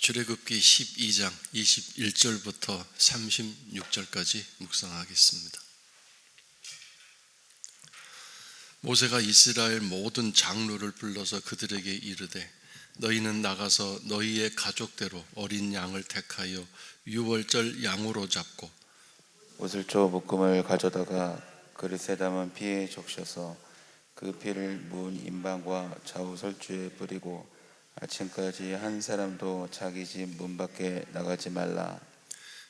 출애굽기 12장 21절부터 36절까지 묵상하겠습니다. 모세가 이스라엘 모든 장로를 불러서 그들에게 이르되 너희는 나가서 너희의 가족대로 어린 양을 택하여 유월절 양으로 잡고 우슬초 묶음을 가져다가 그릇에 담은 피에 적셔서 그 피를 문 임방과 좌우 설주에 뿌리고 아침까지 한 사람도 자기 집 문 밖에 나가지 말라.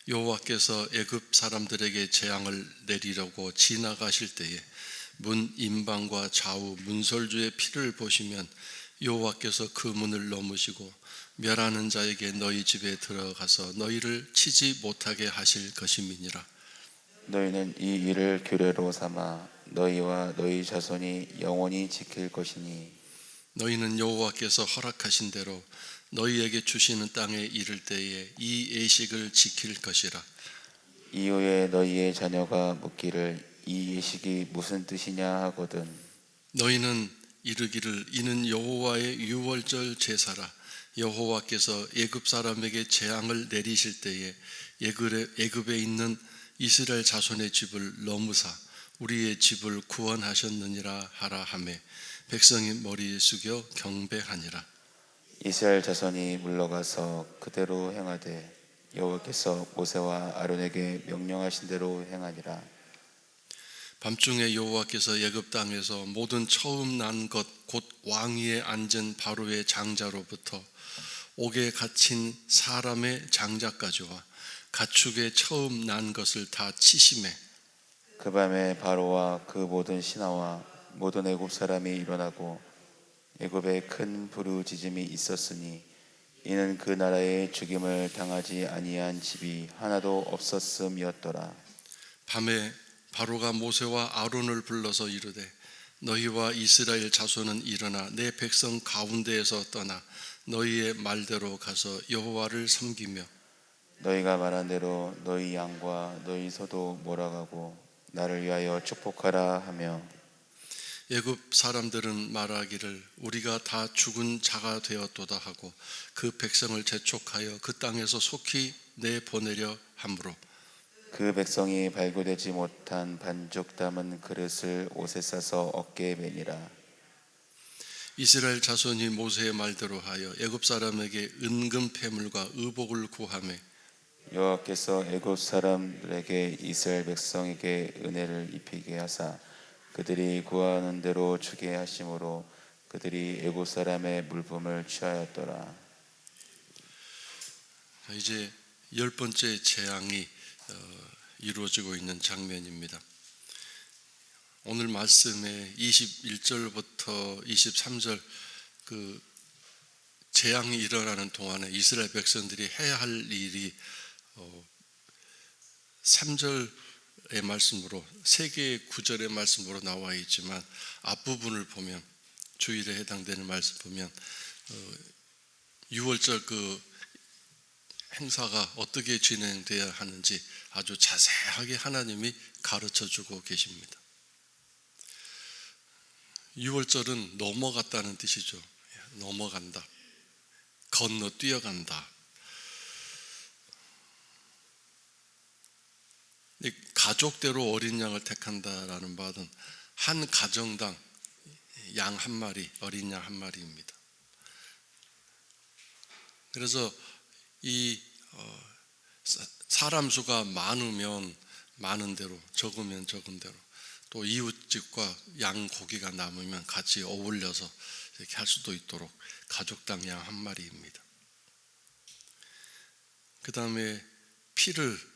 여호와께서 애굽 사람들에게 재앙을 내리려고 지나가실 때에 문 임방과 좌우 문설주의 피를 보시면 여호와께서 그 문을 넘으시고 멸하는 자에게 너희 집에 들어가서 너희를 치지 못하게 하실 것임이니라. 너희는 이 일을 규례로 삼아 너희와 너희 자손이 영원히 지킬 것이니 너희는 여호와께서 허락하신 대로 너희에게 주시는 땅에 이를 때에 이 예식을 지킬 것이라. 이후에 너희의 자녀가 묻기를 이 예식이 무슨 뜻이냐 하거든 너희는 이르기를 이는 여호와의 유월절 제사라. 여호와께서 애굽 사람에게 재앙을 내리실 때에 애굽에 있는 이스라엘 자손의 집을 넘으사 우리의 집을 구원하셨느니라 하라 하매 백성이 머리 숙여 경배하니라. 이스라엘 자손이 물러가서 그대로 행하되 여호와께서 모세와 아론에게 명령하신 대로 행하니라. 밤중에 여호와께서 애굽 땅에서 모든 처음 난 것 곧 왕위에 앉은 바로의 장자로부터 옥에 갇힌 사람의 장자까지와 가축의 처음 난 것을 다 치심해 그 밤에 바로와 그 모든 신하와 모든 애굽 사람이 일어나고 애굽에 큰 부르짖음이 있었으니 이는 그 나라에 죽임을 당하지 아니한 집이 하나도 없었음이었더라. 밤에 바로가 모세와 아론을 불러서 이르되 너희와 이스라엘 자손은 일어나 내 백성 가운데에서 떠나 너희의 말대로 가서 여호와를 섬기며 너희가 말한 대로 너희 양과 너희 소도 몰아가고 나를 위하여 축복하라 하며 애굽 사람들은 말하기를 우리가 다 죽은 자가 되었도다 하고 그 백성을 재촉하여 그 땅에서 속히 내보내려 하므로 그 백성이 발교되지 못한 반죽 담은 그릇을 옷에 싸서 어깨에 매니라. 이스라엘 자손이 모세의 말대로 하여 애굽 사람에게 은금 패물과 의복을 구하매 여호와께서 애굽 사람들에게 이스라엘 백성에게 은혜를 입히게 하사 그들이 구하는 대로 주게 하심으로 그들이 애굽 사람의 물품을 취하였더라. 이제 10번째 재앙이 이루어지고 있는 장면입니다. 오늘 말씀에 21절부터 23절 그 재앙이 일어나는 동안에 이스라엘 백성들이 해야 할 일이 3절의 말씀으로 3개의 구절의 말씀으로 나와 있지만 앞부분을 보면 주일에 해당되는 말씀 보면 6월절 그 행사가 어떻게 진행돼야 하는지 아주 자세하게 하나님이 가르쳐 주고 계십니다. 6월절은 넘어갔다는 뜻이죠. 넘어간다. 건너 뛰어간다. 가족대로 어린 양을 택한다라는 바는 한 가정당 양 한 마리, 어린 양 한 마리입니다. 그래서 이 사람 수가 많으면 많은 대로, 적으면 적은 대로, 또 이웃집과 양 고기가 남으면 같이 어울려서 이렇게 할 수도 있도록 가족당 양 한 마리입니다. 그 다음에 피를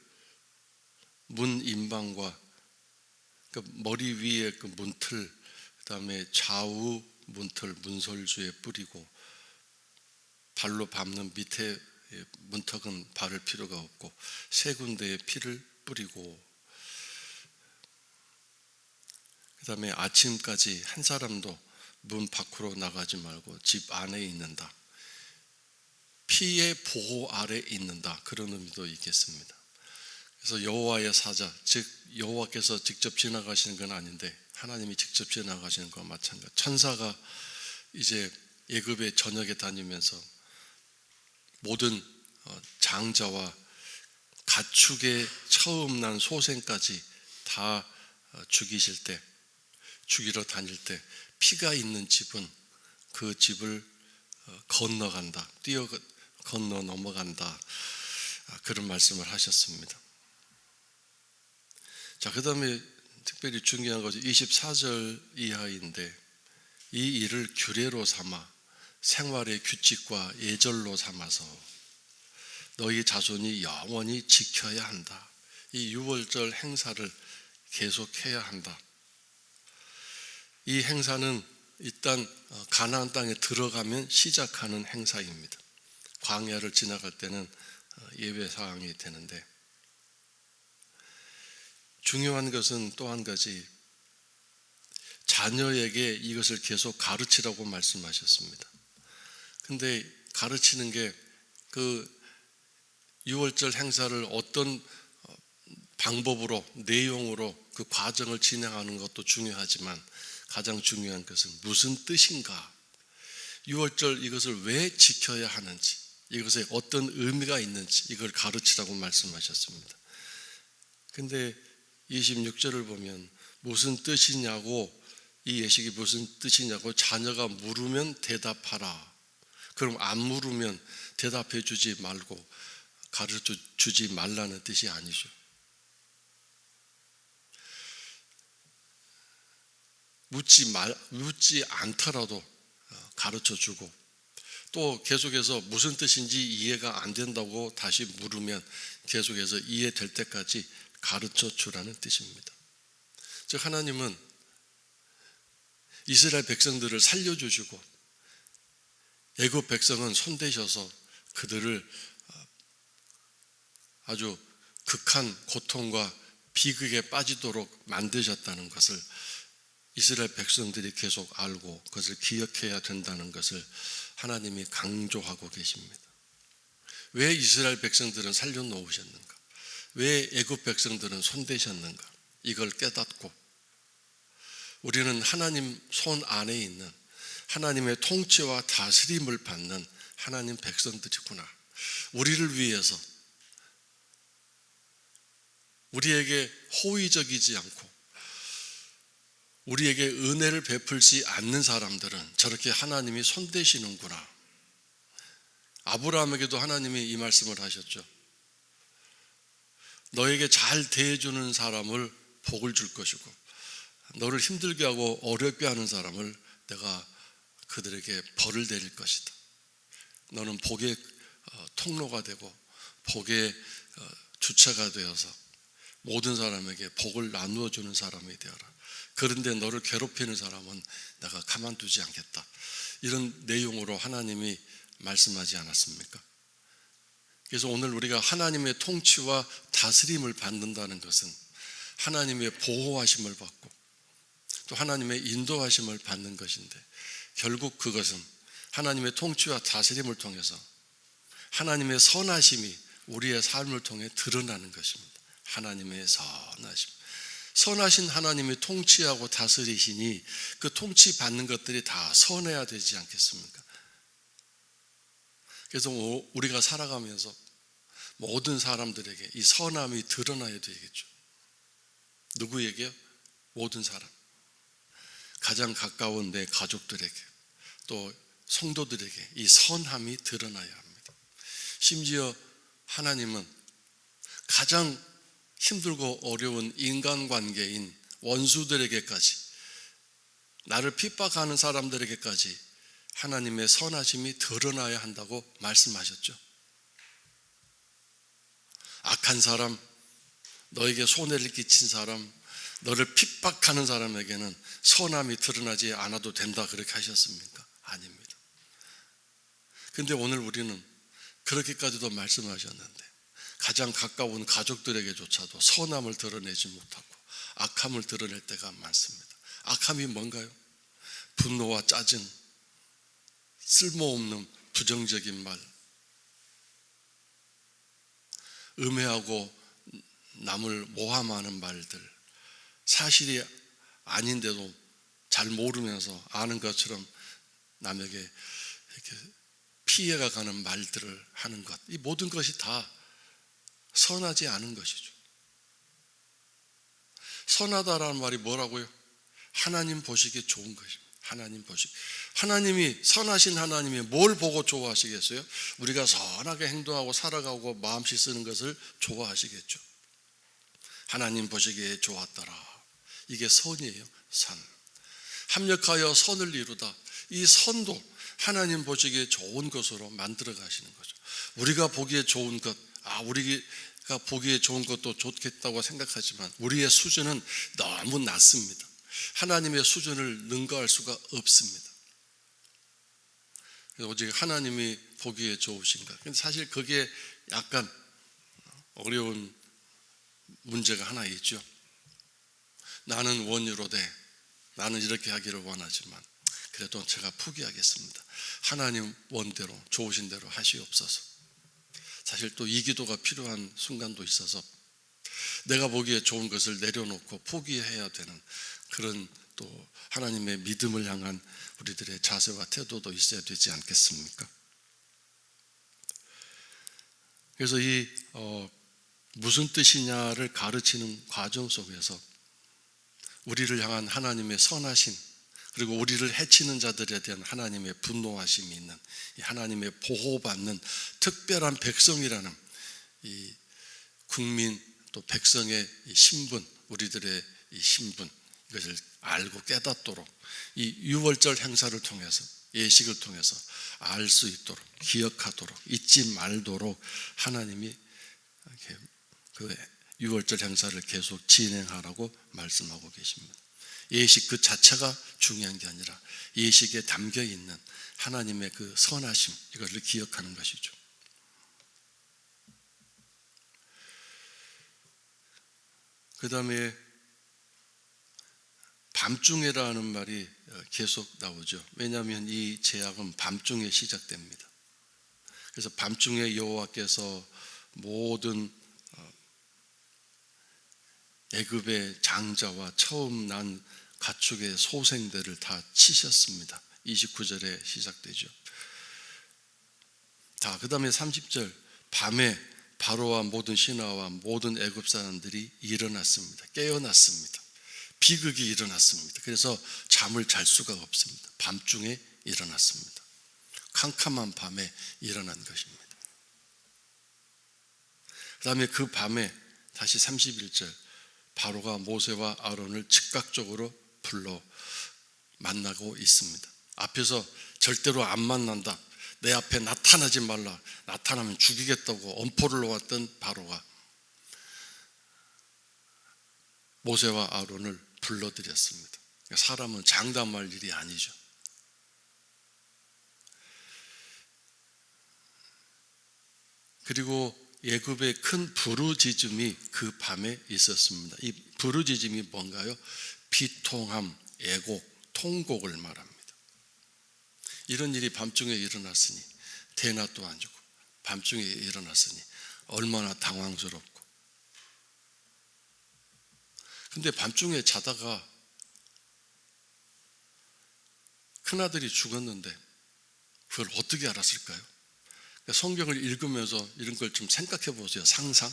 문 임방과 그 머리 위에 그 문틀, 그 다음에 좌우 문틀, 문설주에 뿌리고 발로 밟는 밑에 문턱은 바를 필요가 없고 세 군데에 피를 뿌리고 그 다음에 아침까지 한 사람도 문 밖으로 나가지 말고 집 안에 있는다. 피의 보호 아래 있는다. 그런 의미도 있겠습니다. 그래서 여호와의 사자, 즉 여호와께서 직접 지나가시는 건 아닌데 하나님이 직접 지나가시는 것과 마찬가지. 천사가 이제 애굽의 전역에 다니면서 모든 장자와 가축의 처음 난 소생까지 다 죽이실 때, 죽이러 다닐 때 피가 있는 집은 그 집을 건너간다, 건너 넘어간다, 그런 말씀을 하셨습니다. 자, 그 다음에 특별히 중요한 것이 24절 이하인데, 이 일을 규례로 삼아 생활의 규칙과 예절로 삼아서 너희 자손이 영원히 지켜야 한다. 이 유월절 행사를 계속해야 한다. 이 행사는 일단 가나안 땅에 들어가면 시작하는 행사입니다. 광야를 지나갈 때는 예외 사항이 되는데, 중요한 것은 또 한 가지, 자녀에게 이것을 계속 가르치라고 말씀하셨습니다. 근데 가르치는 게 그 유월절 행사를 어떤 방법으로, 내용으로 그 과정을 진행하는 것도 중요하지만 가장 중요한 것은 무슨 뜻인가, 유월절 이것을 왜 지켜야 하는지, 이것에 어떤 의미가 있는지 이걸 가르치라고 말씀하셨습니다. 근데 26절을 보면 무슨 뜻이냐고, 이 예식이 무슨 뜻이냐고 자녀가 물으면 대답하라. 그럼 안 물으면 대답해 주지 말고 가르쳐 주지 말라는 뜻이 아니죠. 묻지 않더라도 가르쳐 주고, 또 계속해서 무슨 뜻인지 이해가 안 된다고 다시 물으면 계속해서 이해될 때까지 가르쳐 주라는 뜻입니다. 즉, 하나님은 이스라엘 백성들을 살려주시고 애굽 백성은 손대셔서 그들을 아주 극한 고통과 비극에 빠지도록 만드셨다는 것을 이스라엘 백성들이 계속 알고 그것을 기억해야 된다는 것을 하나님이 강조하고 계십니다. 왜 이스라엘 백성들은 살려놓으셨는가? 왜 애굽 백성들은 손대셨는가? 이걸 깨닫고 우리는 하나님 손 안에 있는 하나님의 통치와 다스림을 받는 하나님 백성들이구나. 우리를 위해서 우리에게 호의적이지 않고 우리에게 은혜를 베풀지 않는 사람들은 저렇게 하나님이 손대시는구나. 아브라함에게도 하나님이 이 말씀을 하셨죠. 너에게 잘 대해주는 사람을 복을 줄 것이고 너를 힘들게 하고 어렵게 하는 사람을 내가 그들에게 벌을 내릴 것이다. 너는 복의 통로가 되고 복의 주체가 되어서 모든 사람에게 복을 나누어 주는 사람이 되어라. 그런데 너를 괴롭히는 사람은 내가 가만두지 않겠다. 이런 내용으로 하나님이 말씀하지 않았습니까? 그래서 오늘 우리가 하나님의 통치와 다스림을 받는다는 것은 하나님의 보호하심을 받고 또 하나님의 인도하심을 받는 것인데, 결국 그것은 하나님의 통치와 다스림을 통해서 하나님의 선하심이 우리의 삶을 통해 드러나는 것입니다. 하나님의 선하심. 선하신 하나님이 통치하고 다스리시니 그 통치 받는 것들이 다 선해야 되지 않겠습니까? 그래서 우리가 살아가면서 모든 사람들에게 이 선함이 드러나야 되겠죠. 누구에게요? 모든 사람. 가장 가까운 내 가족들에게, 또 성도들에게 이 선함이 드러나야 합니다. 심지어 하나님은 가장 힘들고 어려운 인간관계인 원수들에게까지, 나를 핍박하는 사람들에게까지 하나님의 선하심이 드러나야 한다고 말씀하셨죠. 악한 사람, 너에게 손해를 끼친 사람, 너를 핍박하는 사람에게는 선함이 드러나지 않아도 된다, 그렇게 하셨습니까? 아닙니다. 근데 오늘 우리는 그렇게까지도 말씀하셨는데 가장 가까운 가족들에게조차도 선함을 드러내지 못하고 악함을 드러낼 때가 많습니다. 악함이 뭔가요? 분노와 짜증, 쓸모없는 부정적인 말, 음해하고 남을 모함하는 말들, 사실이 아닌데도 잘 모르면서 아는 것처럼 남에게 이렇게 피해가 가는 말들을 하는 것, 이 모든 것이 다 선하지 않은 것이죠. 선하다라는 말이 뭐라고요? 하나님 보시기에 좋은 것입니다. 하나님이 선하신 하나님이 뭘 보고 좋아하시겠어요? 우리가 선하게 행동하고 살아가고 마음씨 쓰는 것을 좋아하시겠죠. 하나님 보시기에 좋았더라. 이게 선이에요. 선. 합력하여 선을 이루다. 이 선도 하나님 보시기에 좋은 것으로 만들어 가시는 거죠. 우리가 보기에 좋은 것, 우리가 보기에 좋은 것도 좋겠다고 생각하지만 우리의 수준은 너무 낮습니다. 하나님의 수준을 능가할 수가 없습니다. 오직 하나님이 보기에 좋으신 것. 근데 사실 그게 약간 어려운 문제가 하나 있죠. 나는 원유로 돼. 나는 이렇게 하기를 원하지만 그래도 제가 포기하겠습니다. 하나님 원대로 좋으신 대로 하시옵소서. 사실 또 이 기도가 필요한 순간도 있어서 내가 보기에 좋은 것을 내려놓고 포기해야 되는 그런 또 하나님의 믿음을 향한 우리들의 자세와 태도도 있어야 되지 않겠습니까? 그래서 이 무슨 뜻이냐를 가르치는 과정 속에서 우리를 향한 하나님의 선하심, 그리고 우리를 해치는 자들에 대한 하나님의 분노하심이 있는 이 하나님의 보호받는 특별한 백성이라는 이 국민 또 백성의 이 신분, 우리들의 이 신분, 이것을 알고 깨닫도록 이 유월절 행사를 통해서, 예식을 통해서 알 수 있도록, 기억하도록, 잊지 말도록 하나님이 이렇게 그 유월절 행사를 계속 진행하라고 말씀하고 계십니다. 예식 그 자체가 중요한 게 아니라 예식에 담겨 있는 하나님의 그 선하심, 이것을 기억하는 것이죠. 그 다음에 밤중에라는 말이 계속 나오죠. 왜냐하면 이 제약은 밤중에 시작됩니다. 그래서 밤중에 여호와께서 모든 애굽의 장자와 처음 난 가축의 소생들을 다 치셨습니다. 29절에 시작되죠. 그 다음에 30절, 밤에 바로와 모든 신하와 모든 애굽 사람들이 일어났습니다. 깨어났습니다. 비극이 일어났습니다. 그래서 잠을 잘 수가 없습니다. 밤중에 일어났습니다. 캄캄한 밤에 일어난 것입니다. 그 다음에 그 밤에 다시 31절, 바로가 모세와 아론을 즉각적으로 불러 만나고 있습니다. 앞에서 절대로 안 만난다, 내 앞에 나타나지 말라, 나타나면 죽이겠다고 엄포를 놓았던 바로가 모세와 아론을 불러들였습니다. 사람은 장담할 일이 아니죠. 그리고 애굽의 큰 부르짖음이 그 밤에 있었습니다. 이 부르짖음이 뭔가요? 비통함, 애곡, 통곡을 말합니다. 이런 일이 밤중에 일어났으니 대낮도 아니고 밤중에 일어났으니 얼마나 당황스럽고. 근데 밤중에 자다가 큰아들이 죽었는데 그걸 어떻게 알았을까요? 성경을 읽으면서 이런 걸 좀 생각해 보세요. 상상.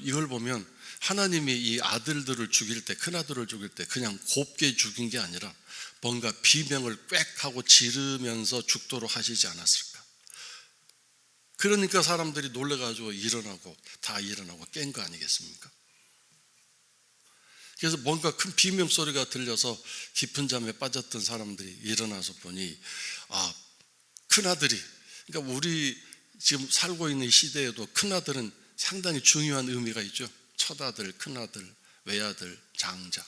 이걸 보면 하나님이 이 아들들을 죽일 때, 큰아들을 죽일 때 그냥 곱게 죽인 게 아니라 뭔가 비명을 꽥 하고 지르면서 죽도록 하시지 않았을까? 그러니까 사람들이 놀래가지고 다 일어나고 깬 거 아니겠습니까? 그래서 뭔가 큰 비명 소리가 들려서 깊은 잠에 빠졌던 사람들이 일어나서 보니 큰아들이, 그러니까 우리 지금 살고 있는 시대에도 큰아들은 상당히 중요한 의미가 있죠. 첫아들, 큰아들, 외아들, 장자.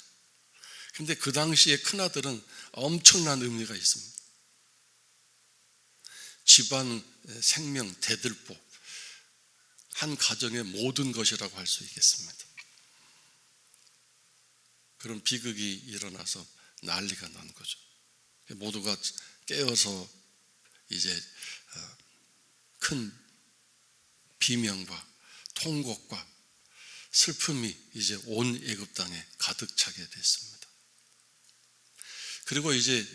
근데 그 당시에 큰아들은 엄청난 의미가 있습니다. 집안 생명, 대들보, 한 가정의 모든 것이라고 할 수 있겠습니다. 그런 비극이 일어나서 난리가 난 거죠. 모두가 깨어서 이제 큰 비명과 통곡과 슬픔이 이제 온 애굽 땅에 가득 차게 됐습니다. 그리고 이제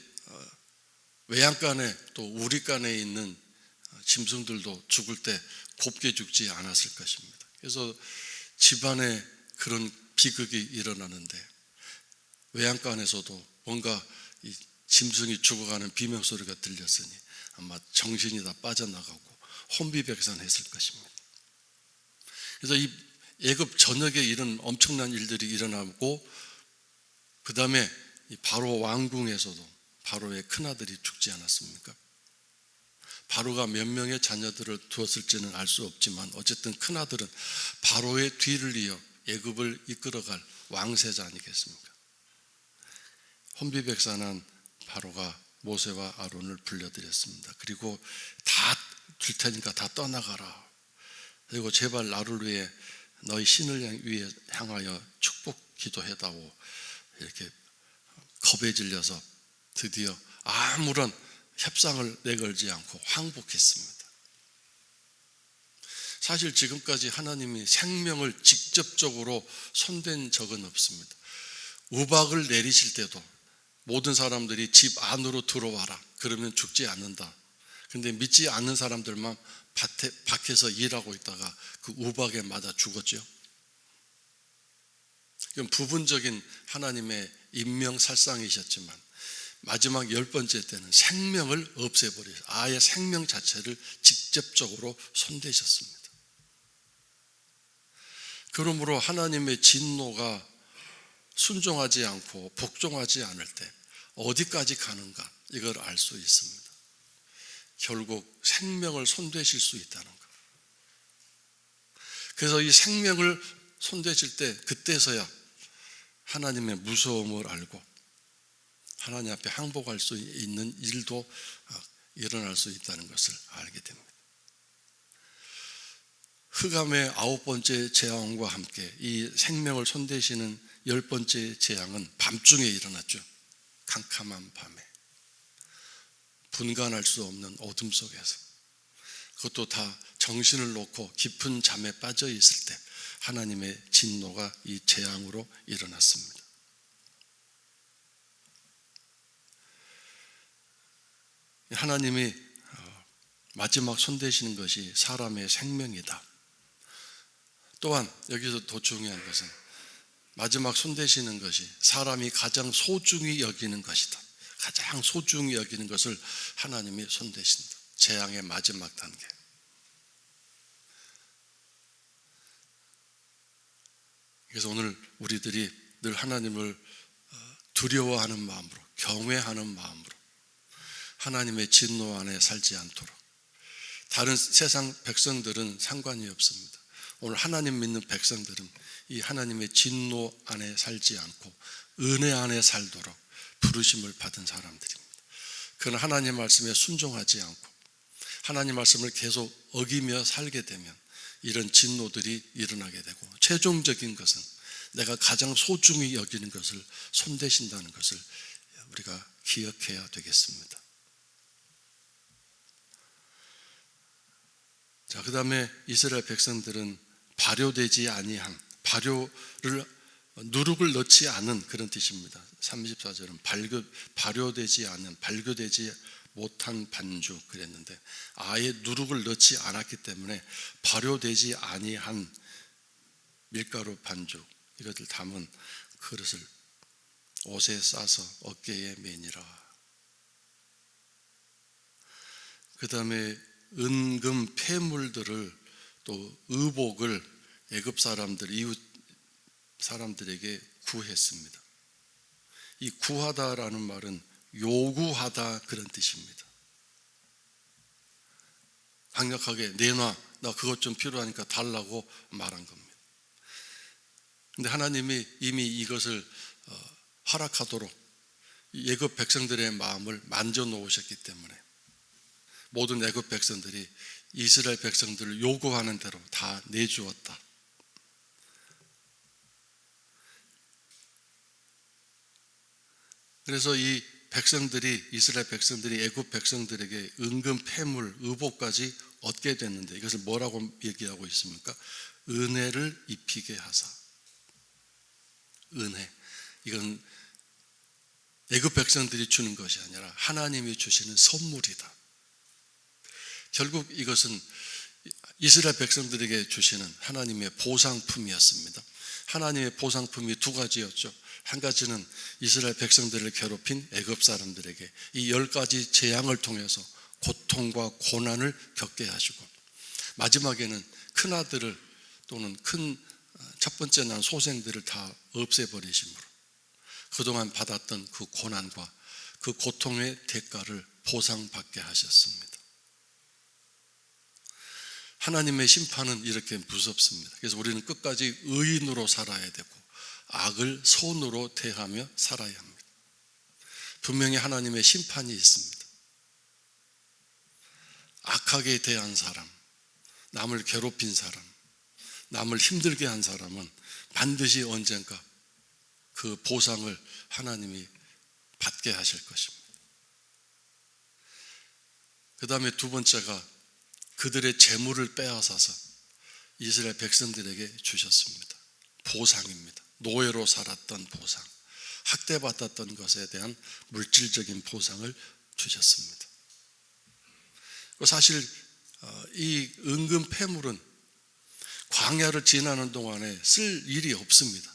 외양간에 또 우리간에 있는 짐승들도 죽을 때 곱게 죽지 않았을 것입니다. 그래서 집안에 그런 비극이 일어나는데 외양간에서도 뭔가 이 짐승이 죽어가는 비명소리가 들렸으니 아마 정신이 다 빠져나가고 혼비백산했을 것입니다. 그래서 이 애굽 전역에 이런 엄청난 일들이 일어나고 그 다음에 바로 왕궁에서도 바로의 큰아들이 죽지 않았습니까? 바로가 몇 명의 자녀들을 두었을지는 알 수 없지만 어쨌든 큰아들은 바로의 뒤를 이어 애굽을 이끌어갈 왕세자 아니겠습니까? 혼비백산한 바로가 모세와 아론을 불러들였습니다. 그리고 다 줄 테니까 다 떠나가라. 그리고 제발 나를 위해 너희 신을 위해 향하여 축복 기도해다오. 이렇게 겁에 질려서 드디어 아무런 협상을 내걸지 않고 항복했습니다. 사실 지금까지 하나님이 생명을 직접적으로 손댄 적은 없습니다. 우박을 내리실 때도 모든 사람들이 집 안으로 들어와라. 그러면 죽지 않는다. 근데 믿지 않는 사람들만 밖에서 일하고 있다가 그 우박에 맞아 죽었죠. 이건 부분적인 하나님의 인명살상이셨지만 마지막 10번째 때는 생명을 없애버리셔서 아예 생명 자체를 직접적으로 손대셨습니다. 그러므로 하나님의 진노가 순종하지 않고 복종하지 않을 때 어디까지 가는가 이걸 알 수 있습니다. 결국 생명을 손대실 수 있다는 것. 그래서 이 생명을 손대실 때 그때서야 하나님의 무서움을 알고 하나님 앞에 항복할 수 있는 일도 일어날 수 있다는 것을 알게 됩니다. 흑암의 9번째 재앙과 함께 이 생명을 손대시는 10번째 재앙은 밤중에 일어났죠. 캄캄한 밤에 분간할 수 없는 어둠 속에서 그것도 다 정신을 놓고 깊은 잠에 빠져 있을 때 하나님의 진노가 이 재앙으로 일어났습니다. 하나님이 마지막 손대시는 것이 사람의 생명이다. 또한 여기서 더 중요한 것은 마지막 손대시는 것이 사람이 가장 소중히 여기는 것이다. 가장 소중히 여기는 것을 하나님이 손대신다. 재앙의 마지막 단계. 그래서 오늘 우리들이 늘 하나님을 두려워하는 마음으로, 경외하는 마음으로 하나님의 진노 안에 살지 않도록. 다른 세상 백성들은 상관이 없습니다. 오늘 하나님 믿는 백성들은 이 하나님의 진노 안에 살지 않고 은혜 안에 살도록 부르심을 받은 사람들입니다. 그는 하나님 말씀에 순종하지 않고 하나님 말씀을 계속 어기며 살게 되면 이런 진노들이 일어나게 되고 최종적인 것은 내가 가장 소중히 여기는 것을 손대신다는 것을 우리가 기억해야 되겠습니다. 자, 그 다음에 이스라엘 백성들은 발효되지 아니한, 누룩을 넣지 않은 그런 뜻입니다. 34절은 발효되지 않은, 발교되지 못한 반죽 그랬는데 아예 누룩을 넣지 않았기 때문에 발효되지 아니한 밀가루 반죽 이것을 담은 그릇을 옷에 싸서 어깨에 매니라. 그 다음에 은금 폐물들을 또 의복을 애굽 사람들, 이웃 사람들에게 구했습니다. 이 구하다라는 말은 요구하다 그런 뜻입니다. 강력하게 내놔, 나 그것 좀 필요하니까 달라고 말한 겁니다. 근데 하나님이 이미 이것을 허락하도록 애굽 백성들의 마음을 만져 놓으셨기 때문에 모든 애굽 백성들이 이스라엘 백성들을 요구하는 대로 다 내주었다. 그래서 이 백성들이, 이스라엘 백성들이 애굽 백성들에게 은금 폐물, 의복까지 얻게 됐는데 이것을 뭐라고 얘기하고 있습니까? 은혜를 입히게 하사. 은혜. 이건 애굽 백성들이 주는 것이 아니라 하나님이 주시는 선물이다. 결국 이것은 이스라엘 백성들에게 주시는 하나님의 보상품이었습니다. 하나님의 보상품이 두 가지였죠. 한 가지는 이스라엘 백성들을 괴롭힌 애굽 사람들에게 이 10가지 재앙을 통해서 고통과 고난을 겪게 하시고, 마지막에는 큰아들을 또는 첫 번째 난 소생들을 다 없애버리심으로 그동안 받았던 그 고난과 그 고통의 대가를 보상받게 하셨습니다. 하나님의 심판은 이렇게 무섭습니다. 그래서 우리는 끝까지 의인으로 살아야 되고 악을 선으로 대하며 살아야 합니다. 분명히 하나님의 심판이 있습니다. 악하게 대한 사람, 남을 괴롭힌 사람, 남을 힘들게 한 사람은 반드시 언젠가 그 보상을 하나님이 받게 하실 것입니다. 그 다음에 두 번째가 그들의 재물을 빼앗아서 이스라엘 백성들에게 주셨습니다. 보상입니다. 노예로 살았던 보상, 학대받았던 것에 대한 물질적인 보상을 주셨습니다. 사실 이 은금 패물은 광야를 지나는 동안에 쓸 일이 없습니다.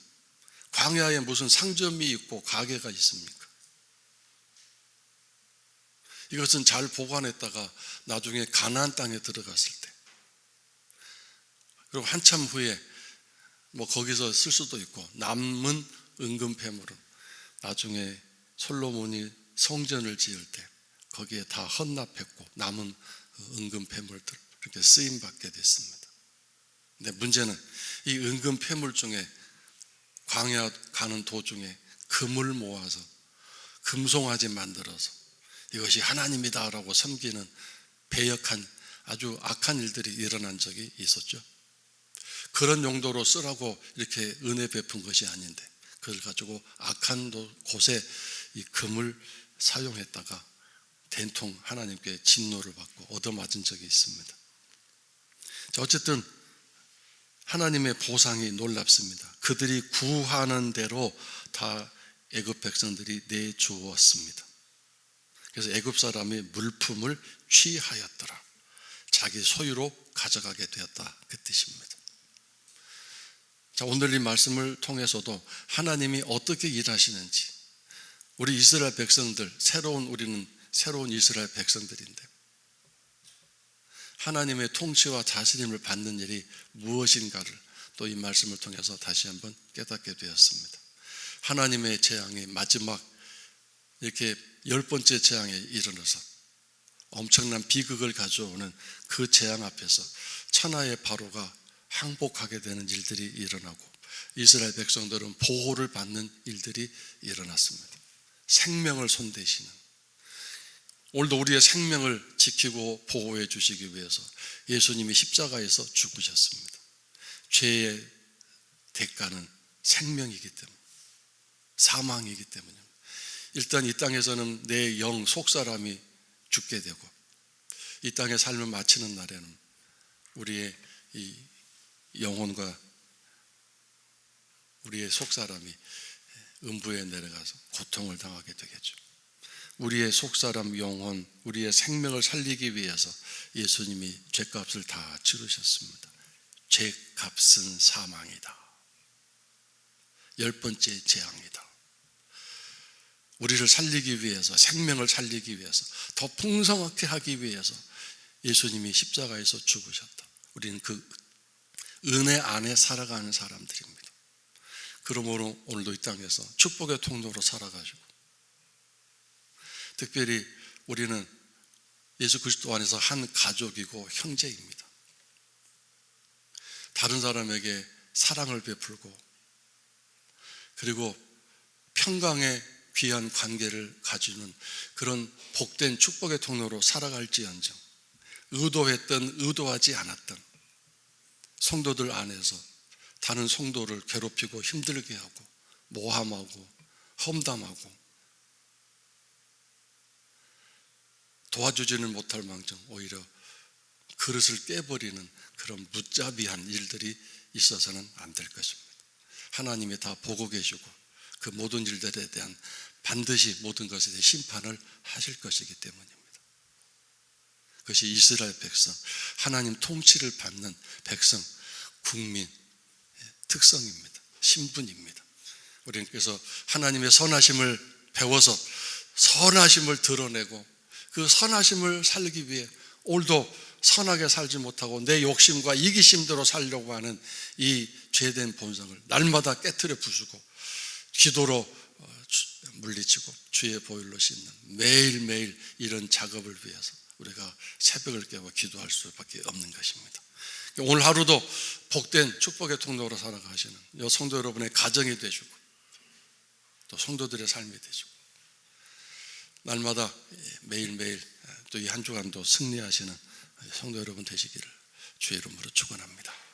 광야에 무슨 상점이 있고 가게가 있습니까? 이것은 잘 보관했다가 나중에 가나안 땅에 들어갔을 때, 그리고 한참 후에 거기서 쓸 수도 있고, 남은 은금 패물은 나중에 솔로몬이 성전을 지을 때 거기에 다 헌납했고 남은 은금 패물들 그렇게 쓰임 받게 됐습니다. 근데 문제는 이 은금 패물 중에 광야 가는 도중에 금을 모아서 금송아지 만들어서 이것이 하나님이다라고 섬기는 배역한 아주 악한 일들이 일어난 적이 있었죠. 그런 용도로 쓰라고 이렇게 은혜 베푼 것이 아닌데 그걸 가지고 악한 곳에 이 금을 사용했다가 된통 하나님께 진노를 받고 얻어맞은 적이 있습니다. 자, 어쨌든 하나님의 보상이 놀랍습니다. 그들이 구하는 대로 다 애굽 백성들이 내주었습니다. 그래서 애굽 사람이 물품을 취하였더라. 자기 소유로 가져가게 되었다, 그 뜻입니다. 자, 오늘 이 말씀을 통해서도 하나님이 어떻게 일하시는지, 우리 이스라엘 백성들, 우리는 새로운 이스라엘 백성들인데 하나님의 통치와 다스림을 받는 일이 무엇인가를 또 이 말씀을 통해서 다시 한번 깨닫게 되었습니다. 하나님의 재앙이 마지막 이렇게 10번째 재앙에 이르러서 엄청난 비극을 가져오는 그 재앙 앞에서 천하의 바로가 항복하게 되는 일들이 일어나고 이스라엘 백성들은 보호를 받는 일들이 일어났습니다. 생명을 손대시는, 오늘도 우리의 생명을 지키고 보호해 주시기 위해서 예수님이 십자가에서 죽으셨습니다. 죄의 대가는 생명이기 때문에, 사망이기 때문에 일단 이 땅에서는 내 영 속사람이 죽게 되고 이 땅의 삶을 마치는 날에는 우리의 이 영혼과 우리의 속사람이 음부에 내려가서 고통을 당하게 되겠죠. 우리의 속사람 영혼, 우리의 생명을 살리기 위해서 예수님이 죄값을 다 치르셨습니다. 죄값은 사망이다. 10번째 재앙이다. 우리를 살리기 위해서, 생명을 살리기 위해서, 더 풍성하게 하기 위해서 예수님이 십자가에서 죽으셨다. 우리는 그 은혜 안에 살아가는 사람들입니다. 그러므로 오늘도 이 땅에서 축복의 통로로 살아가지고, 특별히 우리는 예수 그리스도 안에서 한 가족이고 형제입니다. 다른 사람에게 사랑을 베풀고 그리고 평강의 귀한 관계를 가지는 그런 복된 축복의 통로로 살아갈지언정 의도했던 의도하지 않았던 성도들 안에서 다른 성도를 괴롭히고 힘들게 하고 모함하고 험담하고 도와주지는 못할 망정 오히려 그릇을 깨버리는 그런 무자비한 일들이 있어서는 안 될 것입니다. 하나님이 다 보고 계시고 그 모든 일들에 대한 반드시 모든 것에 대해 심판을 하실 것이기 때문입니다. 그것이 이스라엘 백성, 하나님 통치를 받는 백성, 국민 특성입니다. 신분입니다. 우리는 그래서 하나님의 선하심을 배워서 선하심을 드러내고 그 선하심을 살기 위해 오늘도 선하게 살지 못하고 내 욕심과 이기심대로 살려고 하는 이 죄된 본성을 날마다 깨트려 부수고 기도로 물리치고 주의 보혈로 씻는 매일매일 이런 작업을 위해서 우리가 새벽을 깨고 기도할 수밖에 없는 것입니다. 오늘 하루도 복된 축복의 통로로 살아가시는 성도 여러분의 가정이 되시고 또 성도들의 삶이 되시고 날마다 매일매일 또 이 한 주간도 승리하시는 성도 여러분 되시기를 주의 이름으로 축원합니다.